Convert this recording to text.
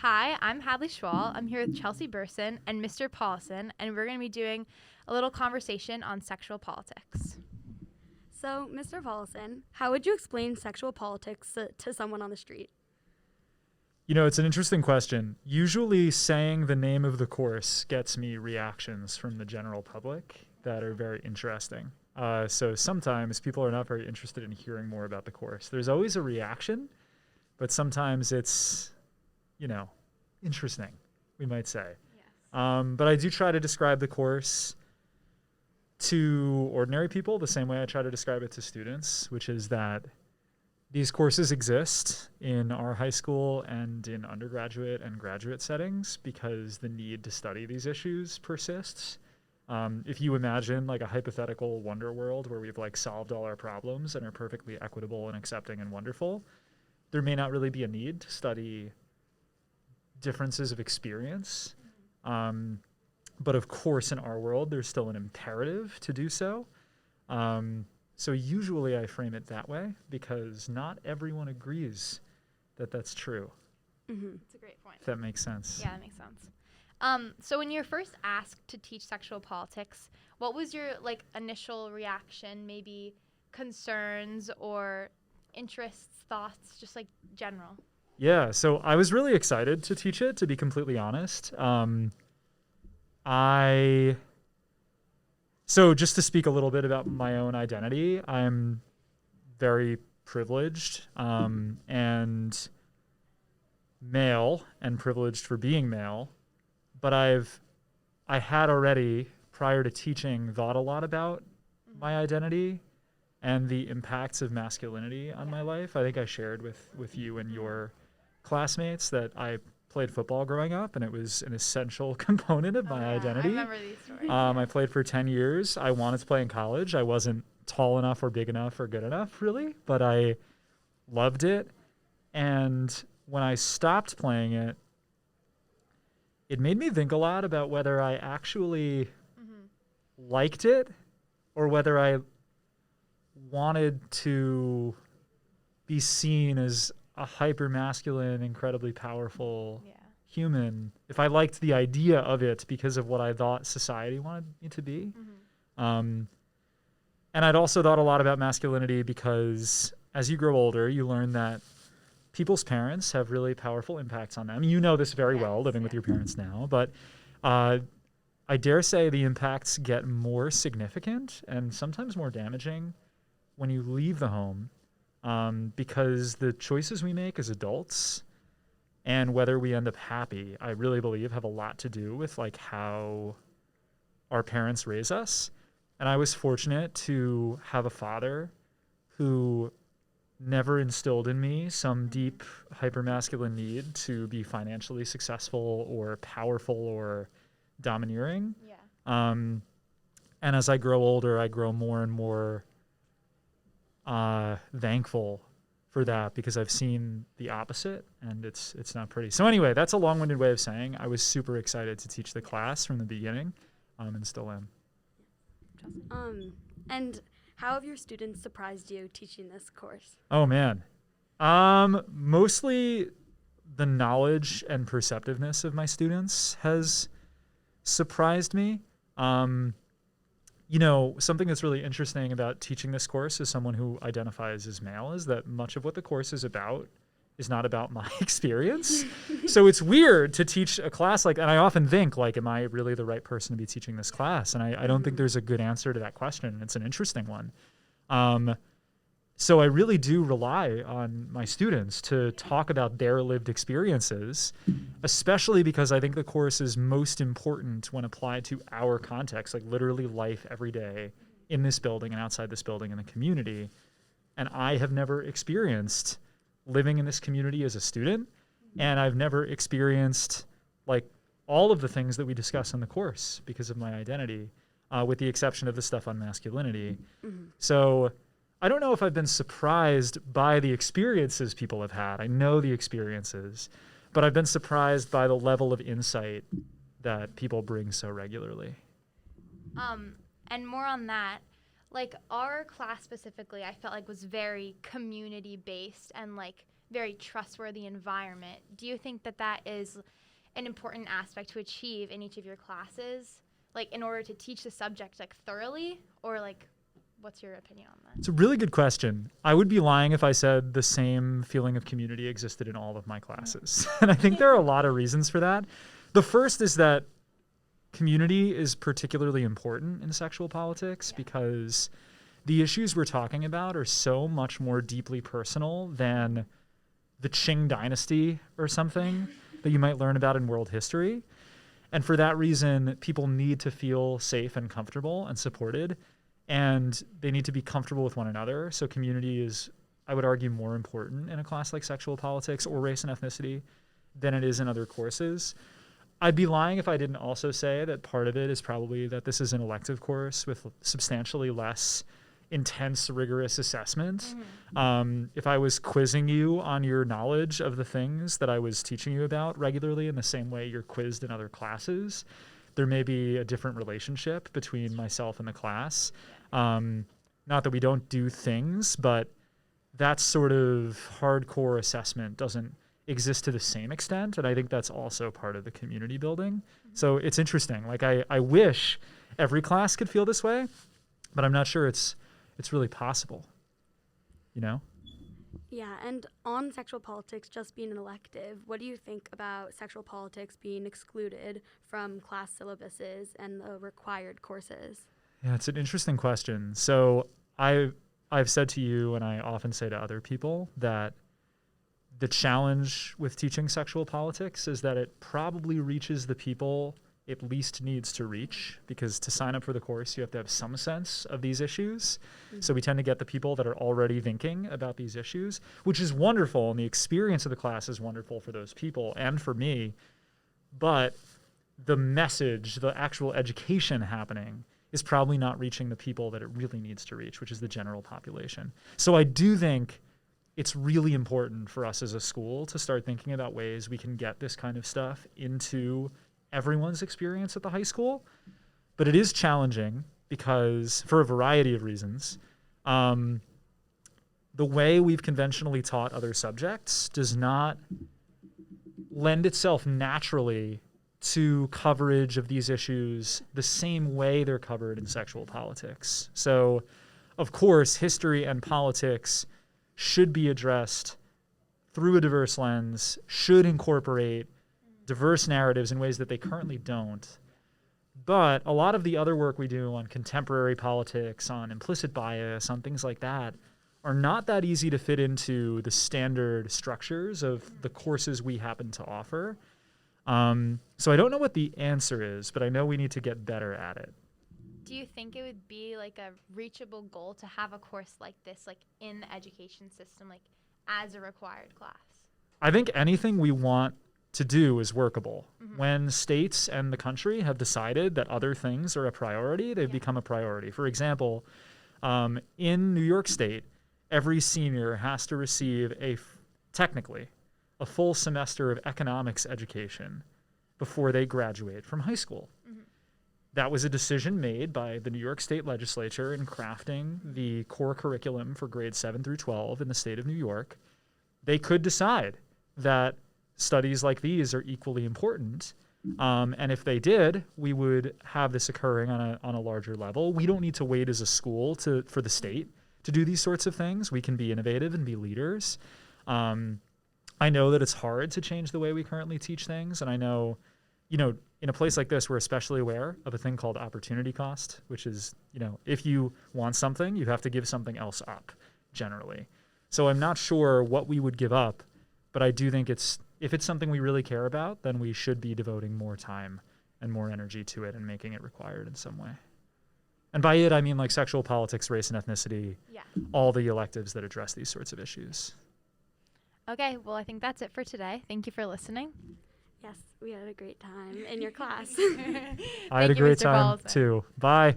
Hi, I'm Hadley Schwall. I'm here with Chelsea Berson and Mr. Paulison, and we're going to be doing a little conversation on sexual politics. So, Mr. Paulison, how would you explain sexual politics to someone on the street? You know, it's an interesting question. Usually saying the name of the course gets me reactions from the general public that are very interesting. So sometimes people are not very interested in hearing more about the course. There's always a reaction, but sometimes it's, interesting, we might say. Yes. But I do try to describe the course to ordinary people the same way I try to describe it to students, which is that these courses exist in our high school and in undergraduate and graduate settings because the need to study these issues persists. If you imagine like a hypothetical wonder world where we've like solved all our problems and are perfectly equitable and accepting and wonderful, there may not really be a need to study differences of experience. But of course, in our world, there's still an imperative to do so. So usually I frame it that way because not everyone agrees that that's true. Mm-hmm. That's a great point. If that makes sense. Yeah, that makes sense. So when you were first asked to teach sexual politics, what was your initial reaction, maybe concerns or interests, thoughts, just general? Yeah, so I was really excited to teach it, to be completely honest. So just to speak a little bit about my own identity, I'm very privileged and male and privileged for being male, but I had already, prior to teaching, thought a lot about my identity and the impacts of masculinity on my life. I think I shared with you and your classmates that I played football growing up, and it was an essential component of my identity. I remember these stories. I played for 10 years. I wanted to play in college. I wasn't tall enough or big enough or good enough, really, but I loved it. And when I stopped playing it, it made me think a lot about whether I actually liked it or whether I wanted to be seen as a hyper-masculine, incredibly powerful human, if I liked the idea of it because of what I thought society wanted me to be. And I'd also thought a lot about masculinity because as you grow older, you learn that people's parents have really powerful impacts on them. You know this very well, living with your parents now, but I dare say the impacts get more significant and sometimes more damaging when you leave the home. Because the choices we make as adults and whether we end up happy, I really believe have a lot to do with how our parents raise us. And I was fortunate to have a father who never instilled in me some deep hypermasculine need to be financially successful or powerful or domineering. Yeah. And as I grow older, I grow more and more thankful for that because I've seen the opposite and it's not pretty. So anyway, that's a long-winded way of saying I was super excited to teach the class from the beginning and still am. And how have your students surprised you teaching this course? Oh man. Mostly the knowledge and perceptiveness of my students has surprised me. Something that's really interesting about teaching this course as someone who identifies as male is that much of what the course is about is not about my experience. So it's weird to teach a class and I often think, am I really the right person to be teaching this class? And I don't think there's a good answer to that question. It's an interesting one. So I really do rely on my students to talk about their lived experiences, especially because I think the course is most important when applied to our context, literally life every day in this building and outside this building in the community. And I have never experienced living in this community as a student, and I've never experienced all of the things that we discuss in the course because of my identity, with the exception of the stuff on masculinity. So I don't know if I've been surprised by the experiences people have had. I know the experiences, but I've been surprised by the level of insight that people bring so regularly. And more on that, our class specifically, I felt was very community based and very trustworthy environment. Do you think that that is an important aspect to achieve in each of your classes, like in order to teach the subject like thoroughly, or like what's your opinion on that? It's a really good question. I would be lying if I said the same feeling of community existed in all of my classes. And I think there are a lot of reasons for that. The first is that community is particularly important in sexual politics because the issues we're talking about are so much more deeply personal than the Qing dynasty or something that you might learn about in world history. And for that reason, people need to feel safe and comfortable and supported, and they need to be comfortable with one another. So community is, I would argue, more important in a class like sexual politics or race and ethnicity than it is in other courses. I'd be lying if I didn't also say that part of it is probably that this is an elective course with substantially less intense, rigorous assessment. If I was quizzing you on your knowledge of the things that I was teaching you about regularly in the same way you're quizzed in other classes, there may be a different relationship between myself and the class. Not that we don't do things, but that sort of hardcore assessment doesn't exist to the same extent, and I think that's also part of the community building. So it's interesting. Like I wish every class could feel this way, but I'm not sure it's really possible, you know? Yeah, and on sexual politics just being an elective, what do you think about sexual politics being excluded from class syllabuses and the required courses? Yeah, it's an interesting question. So I've said to you, and I often say to other people, that the challenge with teaching sexual politics is that it probably reaches the people it least needs to reach, because to sign up for the course, you have to have some sense of these issues. So we tend to get the people that are already thinking about these issues, which is wonderful, and the experience of the class is wonderful for those people and for me. But the message, the actual education happening, is probably not reaching the people that it really needs to reach, which is the general population. So I do think it's really important for us as a school to start thinking about ways we can get this kind of stuff into everyone's experience at the high school. But it is challenging because, for a variety of reasons, the way we've conventionally taught other subjects does not lend itself naturally to coverage of these issues the same way they're covered in sexual politics. So, of course, history and politics should be addressed through a diverse lens, should incorporate diverse narratives in ways that they currently don't. But a lot of the other work we do on contemporary politics, on implicit bias, on things like that, are not that easy to fit into the standard structures of the courses we happen to offer. So I don't know what the answer is, but I know we need to get better at it. Do you think it would be like a reachable goal to have a course like this, like in the education system, like as a required class? I think anything we want to do is workable. When states and the country have decided that other things are a priority, they've become a priority. For example, in New York State, every senior has to receive technically a full semester of economics education before they graduate from high school. That was a decision made by the New York State legislature in crafting the core curriculum for grades 7 through 12 in the state of New York. They could decide that studies like these are equally important. And if they did, we would have this occurring on a larger level. We don't need to wait as a school for the state to do these sorts of things. We can be innovative and be leaders. I know that it's hard to change the way we currently teach things. And I know, in a place like this, we're especially aware of a thing called opportunity cost, which is, if you want something, you have to give something else up, generally. So I'm not sure what we would give up, but I do think if it's something we really care about, then we should be devoting more time and more energy to it and making it required in some way. And by it, I mean like sexual politics, race and ethnicity, all the electives that address these sorts of issues. Okay, well, I think that's it for today. Thank you for listening. Yes, we had a great time in your class. I had a great time too. Bye.